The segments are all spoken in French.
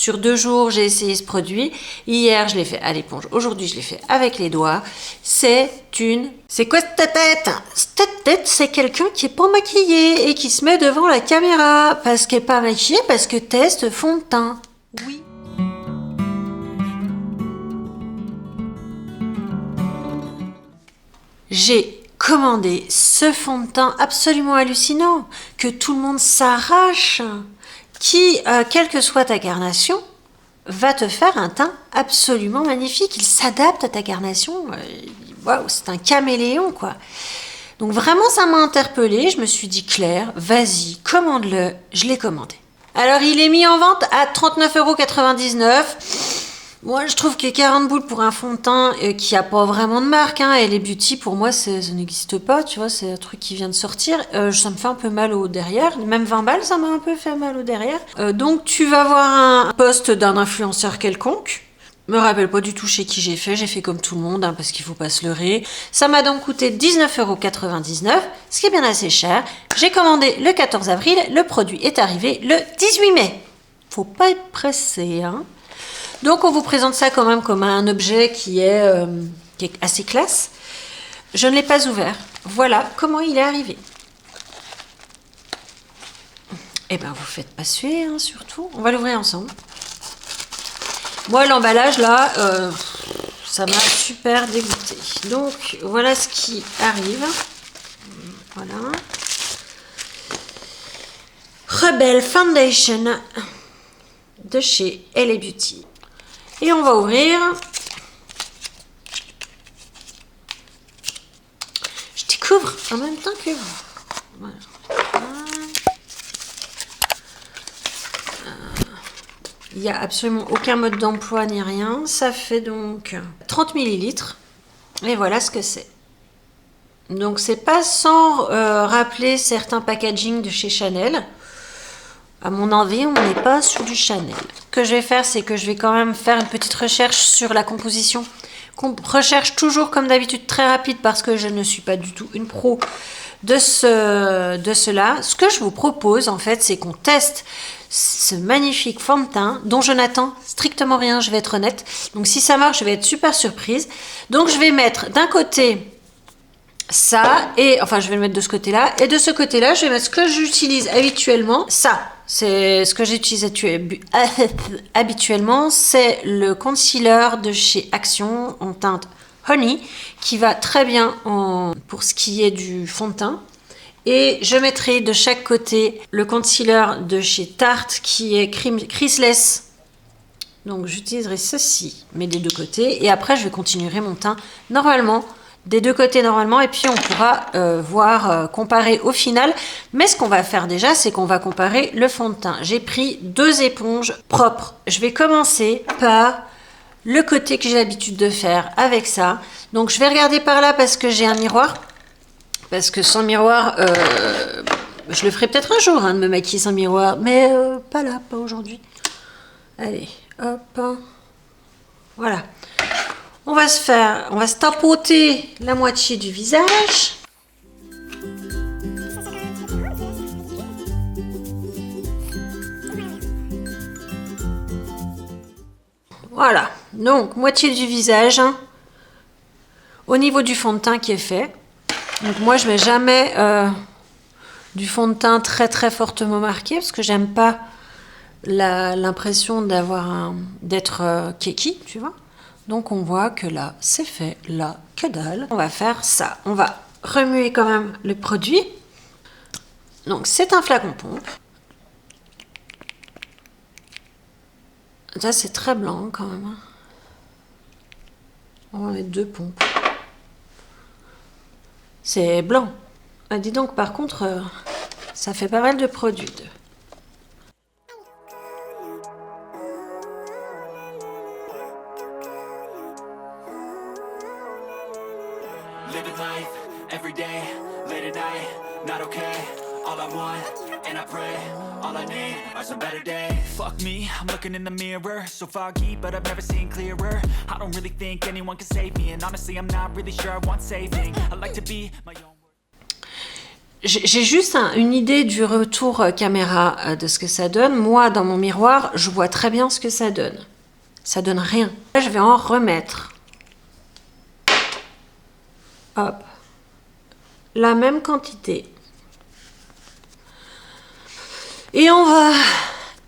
Sur 2 jours, j'ai essayé ce produit. Hier, je l'ai fait à l'éponge. Aujourd'hui, je l'ai fait avec les doigts. C'est quoi cette tête? Cette tête, c'est quelqu'un qui est pas maquillé et qui se met devant la caméra. Parce qu'elle est pas maquillée, parce que teste fond de teint. Oui. J'ai commandé ce fond de teint absolument hallucinant que tout le monde s'arrache, qui, quelle que soit ta carnation, va te faire un teint absolument magnifique. Il s'adapte à ta carnation. Waouh, c'est un caméléon, quoi. Donc vraiment, ça m'a interpellée. Je me suis dit, Claire, vas-y, commande-le. Je l'ai commandé. Alors, il est mis en vente à 39,99 €. Moi, je trouve que 40 boules pour un fond de teint qui a pas vraiment de marque, hein, et les beauty, pour moi, ça n'existe pas, tu vois, c'est un truc qui vient de sortir. Ça me fait un peu mal au derrière, même 20 balles, ça m'a un peu fait mal au derrière. Donc, tu vas voir un post d'un influenceur quelconque. Me rappelle pas du tout chez qui j'ai fait comme tout le monde, hein, parce qu'il faut pas se leurrer. Ça m'a donc coûté 19,99 €, ce qui est bien assez cher. J'ai commandé le 14 avril, le produit est arrivé le 18 mai. Faut pas être pressé, hein. Donc, on vous présente ça quand même comme un objet qui est assez classe. Je ne l'ai pas ouvert. Voilà comment il est arrivé. Eh bien, vous faites pas suer, hein, surtout. On va l'ouvrir ensemble. Moi, l'emballage, là, ça m'a super dégoûté. Donc, voilà ce qui arrive. Voilà. Rebelle Foundation de chez LA Beauty. Et on va ouvrir. Je découvre en même temps que vous. Voilà. Il n'y a absolument aucun mode d'emploi ni rien. Ça fait donc 30 ml. Et voilà ce que c'est. Donc c'est pas sans rappeler certains packaging de chez Chanel. À mon avis, on n'est pas sur du Chanel. Ce que je vais faire, c'est que je vais quand même faire une petite recherche sur la composition. Recherche toujours comme d'habitude très rapide parce que je ne suis pas du tout une pro de cela. Ce que je vous propose en fait, c'est qu'on teste ce magnifique fond de teint dont je n'attends strictement rien, je vais être honnête. Donc si ça marche, je vais être super surprise. Donc je vais mettre d'un côté ça, et enfin je vais le mettre de ce côté-là, et de ce côté-là, je vais mettre ce que j'utilise habituellement. Ça, c'est ce que j'utilise habituellement, c'est le concealer de chez Action en teinte Honey, qui va très bien pour ce qui est du fond de teint. Et je mettrai de chaque côté le concealer de chez Tarte, qui est Creaseless. Donc j'utiliserai ceci, mais des deux côtés, et après je continuerai mon teint normalement, des deux côtés normalement, et puis on pourra comparer au final. Mais ce qu'on va faire déjà, c'est qu'on va comparer le fond de teint. J'ai pris 2 éponges propres. Je vais commencer par le côté que j'ai l'habitude de faire avec ça. Donc je vais regarder par là parce que j'ai un miroir. Parce que sans miroir, je le ferai peut-être un jour, hein, de me maquiller sans miroir. Mais pas là, pas aujourd'hui. Allez, hop. Voilà. On va se tapoter la moitié du visage. Voilà, donc moitié du visage, hein, au niveau du fond de teint qui est fait. Donc moi je mets jamais du fond de teint très très fortement marqué parce que j'aime pas l'impression d'être keki, tu vois. Donc on voit que là c'est fait, là que dalle. On va faire ça, on va remuer quand même le produit. Donc c'est un flacon pompe. Ça c'est très blanc quand même. On va mettre 2 pompes. C'est blanc. Ah, dis donc par contre, ça fait pas mal de produits. Living life, every day, late at night, not okay. All I want, and I pray, all I need are some better days. Fuck me, I'm looking in the mirror, so foggy, but I've never seen clearer. I don't really think anyone can save me, and honestly I'm not really sure I want saving. I like to be my own. j'ai juste une idée du retour caméra de ce que ça donne. Moi, dans mon miroir, je vois très bien ce que ça donne. Ça donne rien. Là, je vais en remettre. Hop. La même quantité. Et on va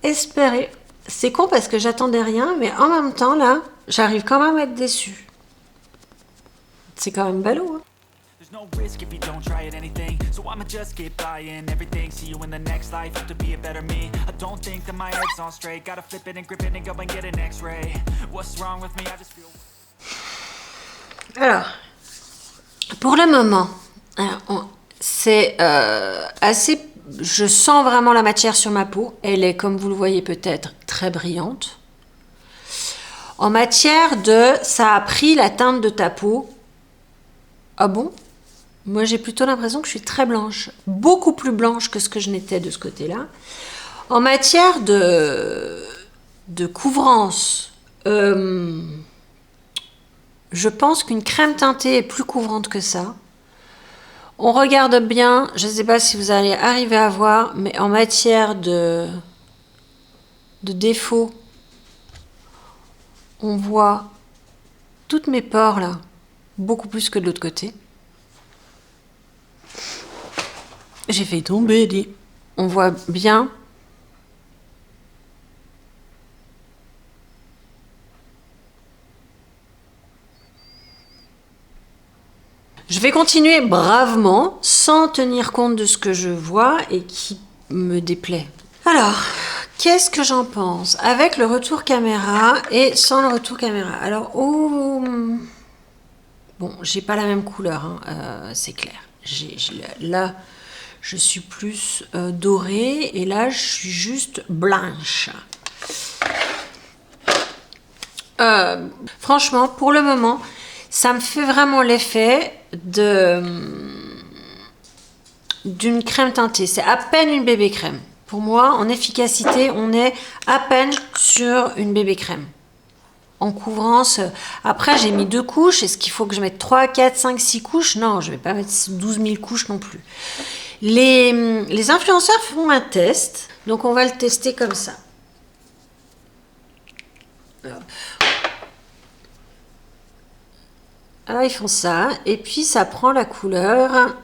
espérer. C'est con parce que j'attendais rien, mais en même temps, là, j'arrive quand même à être déçue. C'est quand même ballot, hein. There's no risk if you don't try at anything, so I'ma just keep buying everything. See you in the next life, have to be a better me. I don't think that my head's on straight. Gotta flip it and grip it and go and get an x-ray. What's wrong with me? I just feel... Alors, pour le moment, c'est assez... Je sens vraiment la matière sur ma peau. Elle est, comme vous le voyez peut-être, très brillante. En matière de... Ça a pris la teinte de ta peau. Ah bon? Moi, j'ai plutôt l'impression que je suis très blanche. Beaucoup plus blanche que ce que je n'étais de ce côté-là. En matière de couvrance, je pense qu'une crème teintée est plus couvrante que ça. On regarde bien, je ne sais pas si vous allez arriver à voir, mais en matière de défaut, on voit toutes mes pores là, beaucoup plus que de l'autre côté. J'ai fait tomber, dit. On voit bien. Je vais continuer bravement, sans tenir compte de ce que je vois et qui me déplaît. Alors, qu'est-ce que j'en pense? Avec le retour caméra et sans le retour caméra. Alors, bon, j'ai pas la même couleur, hein, c'est clair. Là, je suis plus dorée et là, je suis juste blanche. Franchement, pour le moment, ça me fait vraiment l'effet d'une crème teintée. C'est à peine une bébé crème. Pour moi, en efficacité, on est à peine sur une bébé crème. En couvrance, après j'ai mis 2 couches. Est-ce qu'il faut que je mette 3, 4, 5, 6 couches? Non, je ne vais pas mettre 12 000 couches non plus. Les influenceurs font un test, donc on va le tester comme ça. Hop. Alors ils font ça, et puis ça prend la couleur.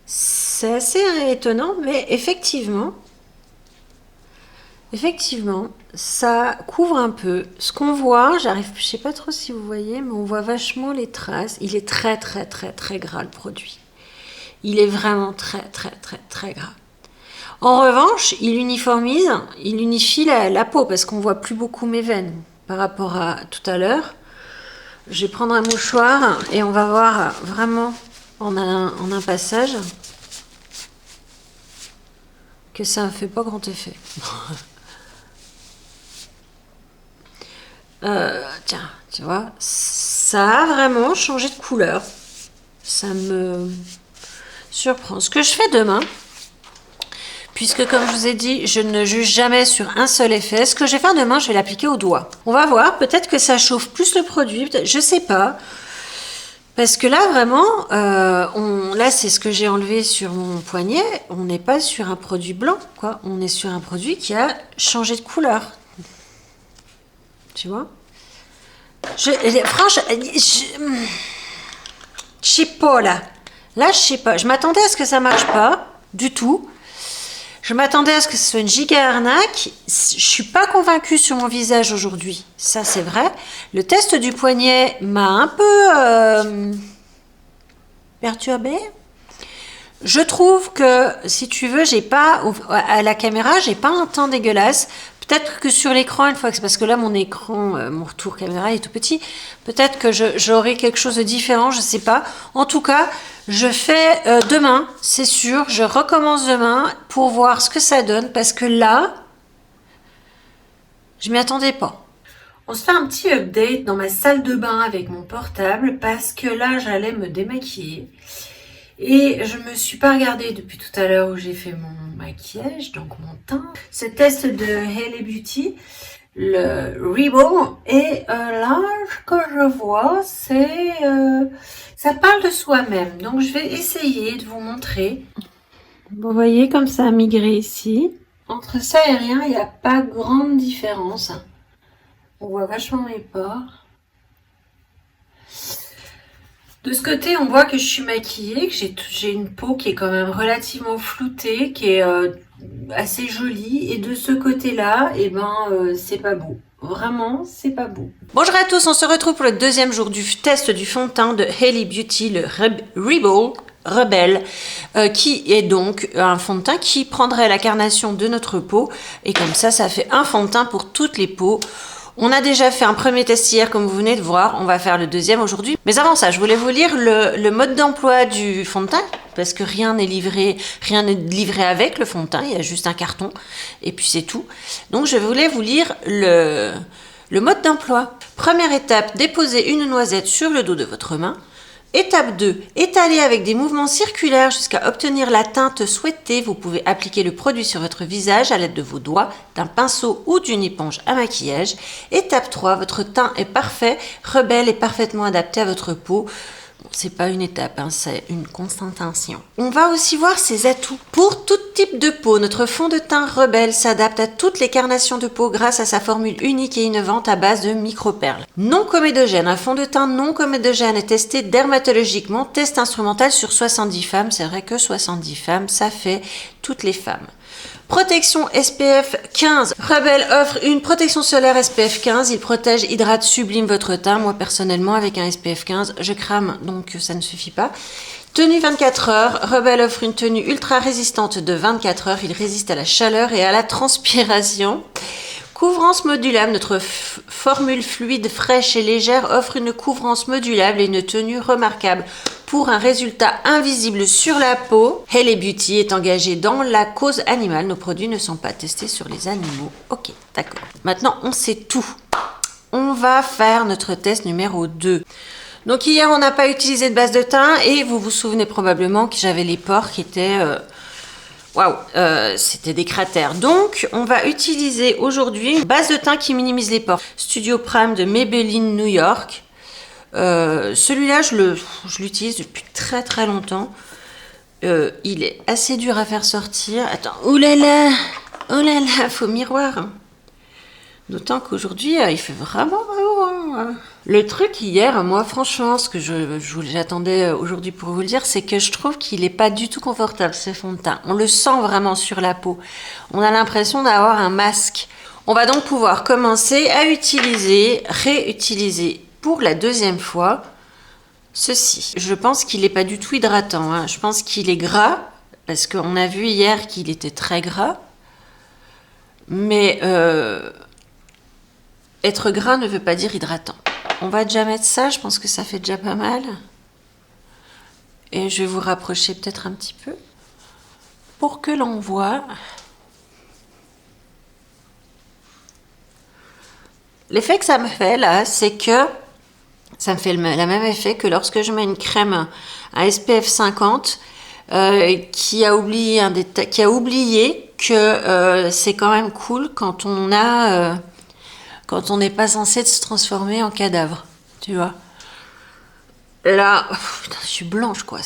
C'est assez étonnant, mais effectivement, ça couvre un peu. Ce qu'on voit, je sais pas trop si vous voyez, mais on voit vachement les traces. Il est très très très très gras le produit. Il est vraiment très très très très gras. En revanche, il unifie la peau parce qu'on voit plus beaucoup mes veines par rapport à tout à l'heure. Je vais prendre un mouchoir et on va voir vraiment en un passage que ça ne fait pas grand effet. Tiens, tu vois, ça a vraiment changé de couleur. Ça me surprend. Ce que je fais demain, puisque comme je vous ai dit, je ne juge jamais sur un seul effet, ce que je vais faire demain, je vais l'appliquer au doigt. On va voir, peut-être que ça chauffe plus le produit, je sais pas. Parce que là, vraiment, là, c'est ce que j'ai enlevé sur mon poignet. On n'est pas sur un produit blanc, quoi. On est sur un produit qui a changé de couleur. Tu vois? Franchement, je sais pas, là. Là, je sais pas. Je m'attendais à ce que ça marche pas, du tout. Je m'attendais à ce que ce soit une giga arnaque. Je suis pas convaincue sur mon visage aujourd'hui. Ça, c'est vrai. Le test du poignet m'a un peu perturbée. Je trouve que, si tu veux, j'ai pas, à la caméra, j'ai pas un teint dégueulasse. Peut-être que sur l'écran, une fois que c'est parce que là, mon écran, mon retour caméra est tout petit. Peut-être que j'aurai quelque chose de différent, je sais pas. En tout cas, je fais demain, c'est sûr. Je recommence demain pour voir ce que ça donne. Parce que là, je m'y attendais pas. On se fait un petit update dans ma salle de bain avec mon portable. Parce que là, j'allais me démaquiller. Et je me suis pas regardée depuis tout à l'heure où j'ai fait mon maquillage, donc mon teint. Ce test de Hailey Beauty, le Rebel. Et là, ce que je vois, c'est... ça parle de soi-même. Donc, je vais essayer de vous montrer. Vous voyez comme ça a migré ici. Entre ça et rien, il n'y a pas grande différence. On voit vachement mes pores. De ce côté, on voit que je suis maquillée, que j'ai une peau qui est quand même relativement floutée, qui est assez jolie. Et de ce côté-là, eh ben, c'est pas beau. Vraiment, c'est pas beau. Bonjour à tous, on se retrouve pour le deuxième jour du test du fond de teint de Hailey Beauty, le Rebel, qui est donc un fond de teint qui prendrait la carnation de notre peau. Et comme ça fait un fond de teint pour toutes les peaux. On a déjà fait un premier test hier, comme vous venez de voir. On va faire le deuxième aujourd'hui. Mais avant ça, je voulais vous lire le mode d'emploi du fond de teint, parce que rien n'est livré avec le fond de teint. Il y a juste un carton, et puis c'est tout. Donc je voulais vous lire le mode d'emploi. Première étape, déposez une noisette sur le dos de votre main. Étape 2, étalez avec des mouvements circulaires jusqu'à obtenir la teinte souhaitée. Vous pouvez appliquer le produit sur votre visage à l'aide de vos doigts, d'un pinceau ou d'une éponge à maquillage. Étape 3, votre teint est parfait, Rebel est parfaitement adapté à votre peau. Bon, c'est pas une étape, hein, c'est une constatation. On va aussi voir ses atouts. Pour tout type de peau, notre fond de teint Rebel s'adapte à toutes les carnations de peau grâce à sa formule unique et innovante à base de microperles. Non comédogène, un fond de teint non comédogène est testé dermatologiquement, test instrumental sur 70 femmes. C'est vrai que 70 femmes, ça fait toutes les femmes. Protection SPF 15. Rebel offre une protection solaire SPF 15. Il protège, hydrate, sublime votre teint. Moi, personnellement, avec un SPF 15, je crame, donc ça ne suffit pas. Tenue 24 heures. Rebel offre une tenue ultra résistante de 24 heures. Il résiste à la chaleur et à la transpiration. Couvrance modulable, notre formule fluide, fraîche et légère offre une couvrance modulable et une tenue remarquable pour un résultat invisible sur la peau. Hailey Beauty est engagée dans la cause animale. Nos produits ne sont pas testés sur les animaux. Ok, d'accord. Maintenant, on sait tout. On va faire notre test numéro 2. Donc hier, on n'a pas utilisé de base de teint et vous vous souvenez probablement que j'avais les pores qui étaient... Waouh, c'était des cratères. Donc, on va utiliser aujourd'hui une base de teint qui minimise les pores. Studio Prime de Maybelline New York. Celui-là, je l'utilise depuis très très longtemps. Il est assez dur à faire sortir. Attends, oulala, faux miroir. D'autant qu'aujourd'hui, il fait vraiment beau. Le truc hier, moi franchement, ce que j'attendais aujourd'hui pour vous le dire, c'est que je trouve qu'il n'est pas du tout confortable ce fond de teint. On le sent vraiment sur la peau. On a l'impression d'avoir un masque. On va donc pouvoir commencer à réutiliser pour la deuxième fois ceci. Je pense qu'il n'est pas du tout hydratant, hein. Je pense qu'il est gras, parce qu'on a vu hier qu'il était très gras. Mais être gras ne veut pas dire hydratant. On va déjà mettre ça, je pense que ça fait déjà pas mal. Et je vais vous rapprocher peut-être un petit peu pour que l'on voit. L'effet que ça me fait là, c'est que ça me fait le même effet que lorsque je mets une crème à SPF 50 qui a oublié que c'est quand même cool quand on a... quand on n'est pas censé se transformer en cadavre, tu vois. Là, putain, je suis blanche, quoi.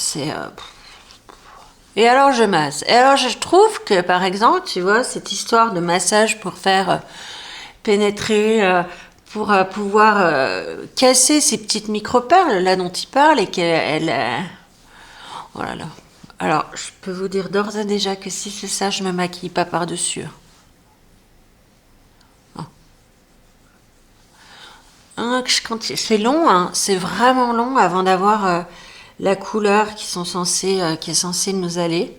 Et alors, je masse. Et alors, je trouve que, par exemple, tu vois, cette histoire de massage pour faire pénétrer, pour pouvoir casser ces petites micro-perles, là, dont il parle, et qu'elle... Oh là là. Alors, je peux vous dire d'ores et déjà que si c'est ça, je me maquille pas par-dessus. C'est long, hein, c'est vraiment long avant d'avoir la couleur qui est censée nous aller.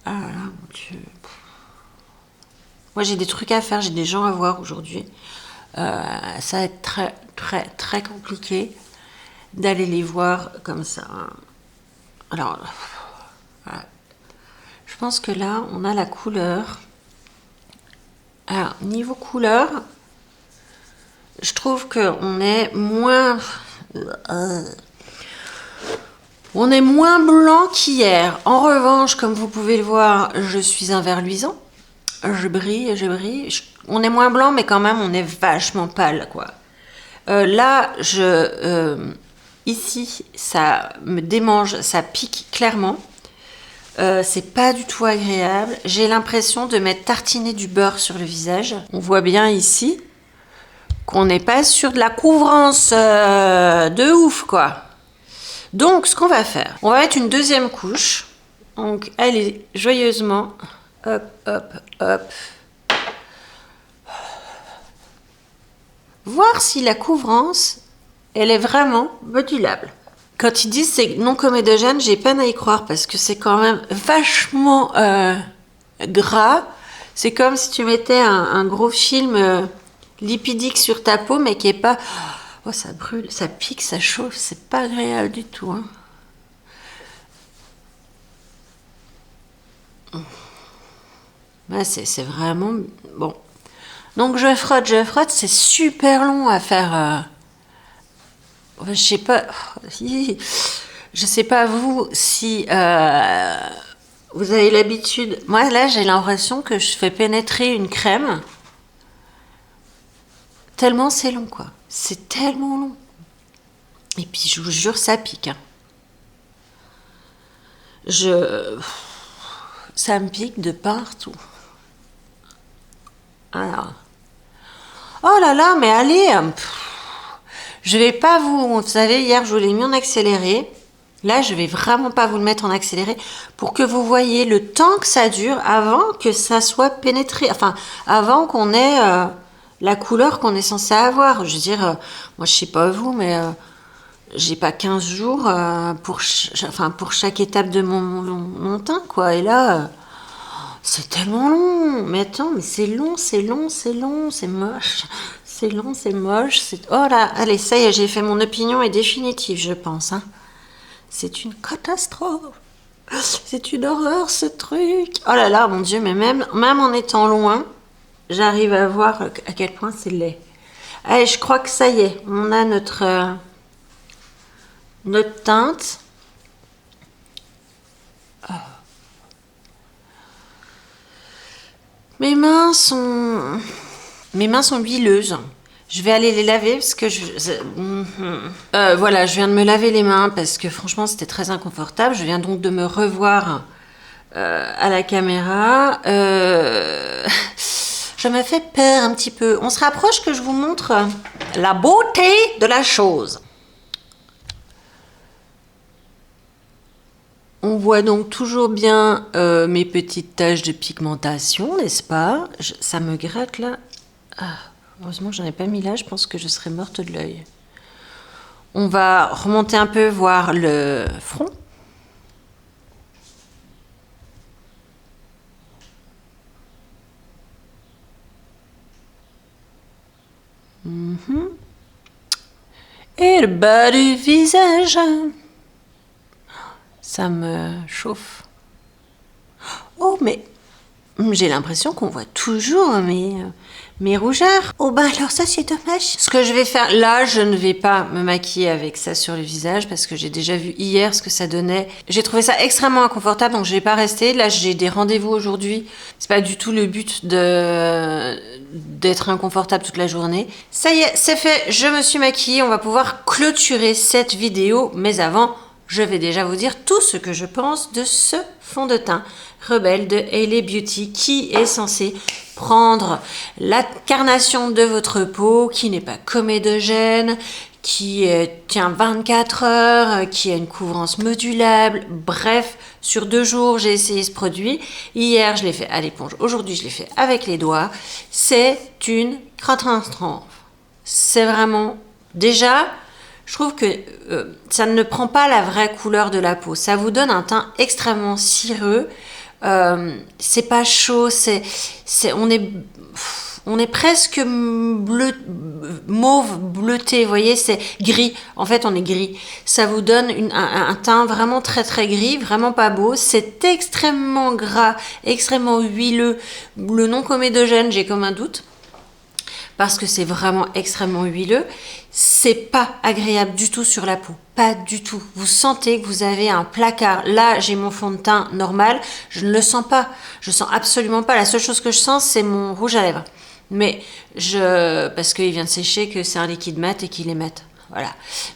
Ah là là, mon Dieu. Moi, j'ai des trucs à faire, j'ai des gens à voir aujourd'hui. Ça va être très, très, très compliqué d'aller les voir comme ça. Alors, voilà. Je pense que là, on a la couleur. Alors, niveau couleur... Je trouve qu'on est moins... on est moins blanc qu'hier. En revanche, comme vous pouvez le voir, je suis un vert luisant. Je brille. On est moins blanc, mais quand même, on est vachement pâle, quoi. Là, ici, ça me démange, ça pique clairement. C'est pas du tout agréable. J'ai l'impression de m'être tartiné du beurre sur le visage. On voit bien ici qu'on n'est pas sur de la couvrance de ouf, quoi. Donc, ce qu'on va faire, on va mettre une deuxième couche. Donc, allez, joyeusement. Hop, hop, hop. Voir si la couvrance, elle est vraiment modulable. Quand ils disent c'est non comédogène, j'ai peine à y croire parce que c'est quand même vachement gras. C'est comme si tu mettais un gros film lipidique sur ta peau, mais qui est pas... Oh, ça brûle, ça pique, ça chauffe, c'est pas agréable du tout. Hein. Ouais, c'est vraiment... Bon. Donc je frotte, c'est super long à faire... Je sais pas... Je sais pas vous si vous avez l'habitude... Moi là j'ai l'impression que je fais pénétrer une crème. Tellement c'est long quoi. C'est tellement long. Et puis je vous jure ça pique. Hein. Ça me pique de partout. Alors... Oh là là, mais allez, je vais pas vous savez, hier je vous l'ai mis en accéléré. Là, je vais vraiment pas vous le mettre en accéléré pour que vous voyez le temps que ça dure avant que ça soit pénétré. Enfin, avant qu'on ait la couleur qu'on est censé avoir. Je veux dire, moi je sais pas vous, mais j'ai pas 15 jours pour chaque étape de mon teint, quoi. Et là... c'est tellement long. Mais attends, mais c'est long, c'est moche. C'est long, c'est moche. Oh là, allez, ça y est, j'ai fait mon opinion est définitive, je pense. Hein. C'est une catastrophe. C'est une horreur, ce truc. Oh là là, mon Dieu, mais même en étant loin, j'arrive à voir à quel point c'est laid. Allez, je crois que ça y est, on a notre teinte. Oh. Mes mains sont huileuses. Je vais aller les laver parce que voilà, je viens de me laver les mains parce que franchement c'était très inconfortable. Je viens donc de me revoir à la caméra. Je me fais peur un petit peu. On se rapproche que je vous montre la beauté de la chose. On voit donc toujours bien mes petites taches de pigmentation, n'est-ce pas? Ça me gratte là. Ah, heureusement que j'en ai pas mis là, je pense que je serais morte de l'œil. On va remonter un peu voir le front. Et le bas du visage. Ça me chauffe. Oh, mais j'ai l'impression qu'on voit toujours mes rougeurs. Oh, ben alors ça, c'est dommage. Ce que je vais faire, là, je ne vais pas me maquiller avec ça sur le visage parce que j'ai déjà vu hier ce que ça donnait. J'ai trouvé ça extrêmement inconfortable, donc je vais pas rester. Là, j'ai des rendez-vous aujourd'hui. C'est pas du tout le but d'être inconfortable toute la journée. Ça y est, c'est fait. Je me suis maquillée. On va pouvoir clôturer cette vidéo. Mais avant... je vais déjà vous dire tout ce que je pense de ce fond de teint Rebelle de Hailey Beauty qui est censé prendre la carnation de votre peau, qui n'est pas comédogène, qui tient 24 heures, qui a une couvrance modulable. Bref, sur 2 jours, j'ai essayé ce produit. Hier, je l'ai fait à l'éponge. Aujourd'hui, je l'ai fait avec les doigts. C'est une catastrophe. C'est vraiment... déjà... je trouve que ça ne prend pas la vraie couleur de la peau. Ça vous donne un teint extrêmement cireux. C'est pas chaud. On est presque mauve bleuté. Vous voyez, c'est gris. En fait, on est gris. Ça vous donne un teint vraiment très très gris, vraiment pas beau. C'est extrêmement gras, extrêmement huileux. Le non comédogène, j'ai comme un doute. Parce que c'est vraiment extrêmement huileux, c'est pas agréable du tout sur la peau, pas du tout. Vous sentez que vous avez un placard. Là, j'ai mon fond de teint normal, je ne le sens pas, je sens absolument pas. La seule chose que je sens, c'est mon rouge à lèvres. Mais parce qu'il vient de sécher que c'est un liquide mat et qu'il émette. Voilà.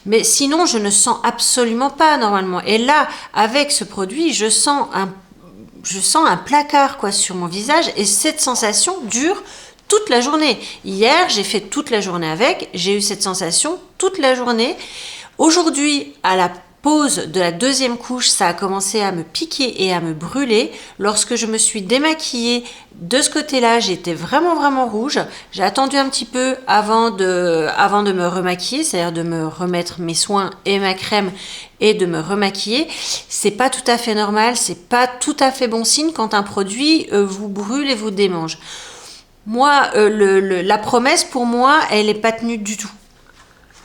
Mais sinon, je ne sens absolument pas normalement. Et là, avec ce produit, je sens un placard quoi sur mon visage et cette sensation dure toute la journée. Hier, j'ai fait toute la journée avec, j'ai eu cette sensation toute la journée. Aujourd'hui, à la pause de la deuxième couche, ça a commencé à me piquer et à me brûler. Lorsque je me suis démaquillée de ce côté-là, j'étais vraiment rouge. J'ai attendu un petit peu avant de me remaquiller, c'est-à-dire de me remettre mes soins et ma crème et de me remaquiller. C'est pas tout à fait normal, c'est pas tout à fait bon signe quand un produit vous brûle et vous démange. Moi, la promesse pour moi, elle n'est pas tenue du tout.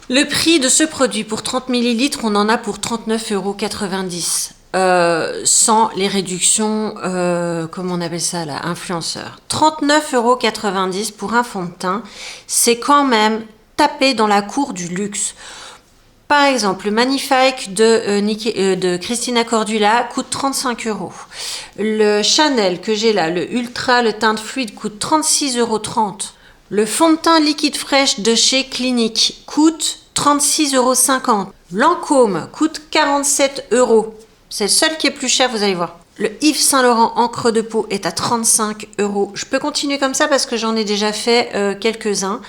Le prix de ce produit pour 30 ml, on en a pour 39,90 €. Sans les réductions, comment on appelle ça là, influenceurs. 39,90 € pour un fond de teint, c'est quand même taper dans la cour du luxe. Par exemple, le Magnifique de Christina Cordula coûte 35 €. Le Chanel que j'ai là, le Ultra, le teinte fluide, coûte 36,30 €. Le fond de teint liquide fraîche de chez Clinique coûte 36,50 €. Lancôme coûte 47 €. C'est le seul qui est plus cher, vous allez voir. Le Yves Saint Laurent encre de peau est à 35 €. Je peux continuer comme ça parce que j'en ai déjà fait quelques-uns.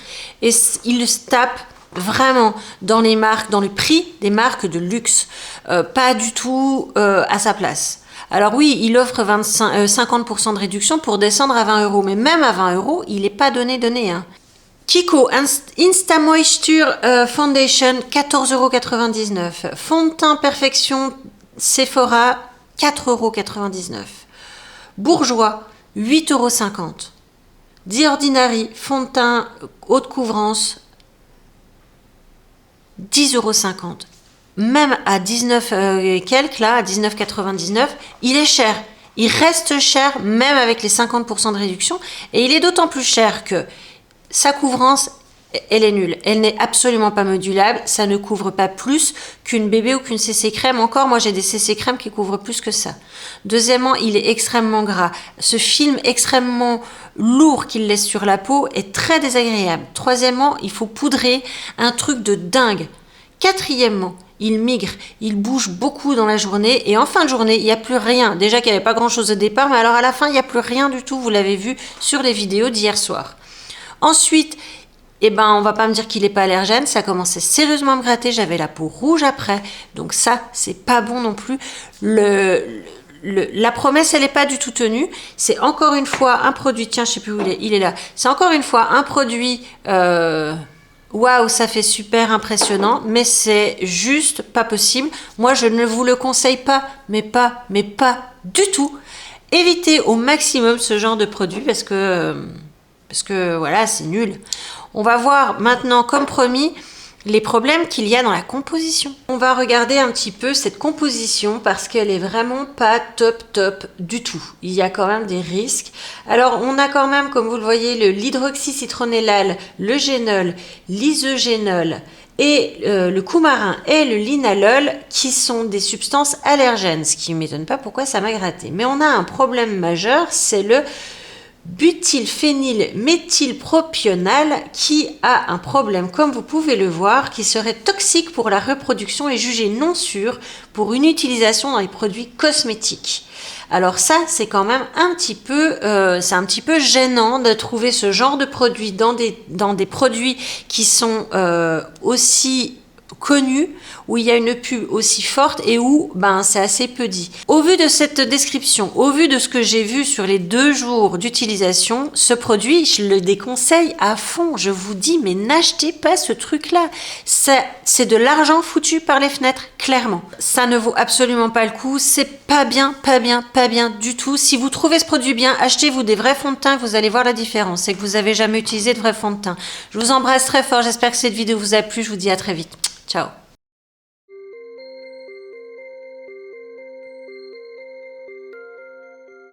Et il se tape vraiment dans les marques, dans le prix des marques de luxe. Pas du tout à sa place. Alors oui, il offre 50% de réduction pour descendre à 20 €. Mais même à 20 €, il n'est pas donné. Hein. Kiko Insta Moisture Foundation, 14,99 €. Fond de teint Perfection Sephora, 4,99 €. Bourgeois, 8,50 €. The Ordinary, fond de teint haute couvrance, 10,50 €. Même à 19 et quelques, là, à 19,99 €, il est cher. Il reste cher, même avec les 50% de réduction. Et il est d'autant plus cher que sa couvrance, elle est nulle. Elle n'est absolument pas modulable. Ça ne couvre pas plus qu'une bébé ou qu'une CC crème. Encore, moi, j'ai des CC crème qui couvrent plus que ça. Deuxièmement, il est extrêmement gras. Ce film extrêmement lourd qu'il laisse sur la peau est très désagréable. Troisièmement, il faut poudrer un truc de dingue. Quatrièmement, il migre, il bouge beaucoup dans la journée et en fin de journée, il n'y a plus rien. Déjà qu'il n'y avait pas grand-chose au départ, mais alors à la fin, il n'y a plus rien du tout. Vous l'avez vu sur les vidéos d'hier soir. Ensuite, on va pas me dire qu'il n'est pas allergène. Ça commençait sérieusement à me gratter. J'avais la peau rouge après. Donc ça, c'est pas bon non plus. La promesse, elle n'est pas du tout tenue. C'est encore une fois un produit. Tiens, je sais plus où il est là. C'est encore une fois un produit... Waouh, ça fait super impressionnant, mais c'est juste pas possible. Moi, je ne vous le conseille pas, mais pas du tout. Évitez au maximum ce genre de produit parce que voilà, c'est nul. On va voir maintenant, comme promis, les problèmes qu'il y a dans la composition. On va regarder un petit peu cette composition parce qu'elle est vraiment pas top du tout. Il y a quand même des risques. Alors on a quand même, comme vous le voyez, l'hydroxycitronellal, le génol, l'isogénol et le coumarin et le linalol qui sont des substances allergènes, ce qui ne m'étonne pas pourquoi ça m'a gratté. Mais on a un problème majeur, c'est le butylphénylméthylpropional qui a un problème, comme vous pouvez le voir, qui serait toxique pour la reproduction et jugé non sûr pour une utilisation dans les produits cosmétiques. Alors ça, c'est quand même un petit peu gênant de trouver ce genre de produit dans des produits qui sont aussi connus, où il y a une pub aussi forte et où c'est assez peu dit. Au vu de cette description, au vu de ce que j'ai vu sur les 2 jours d'utilisation, ce produit, je le déconseille à fond. Je vous dis, mais n'achetez pas ce truc-là. C'est de l'argent foutu par les fenêtres, clairement. Ça ne vaut absolument pas le coup. C'est pas bien du tout. Si vous trouvez ce produit bien, achetez-vous des vrais fonds de teint, vous allez voir la différence. C'est que vous avez jamais utilisé de vrais fonds de teint. Je vous embrasse très fort. J'espère que cette vidéo vous a plu. Je vous dis à très vite. Ciao.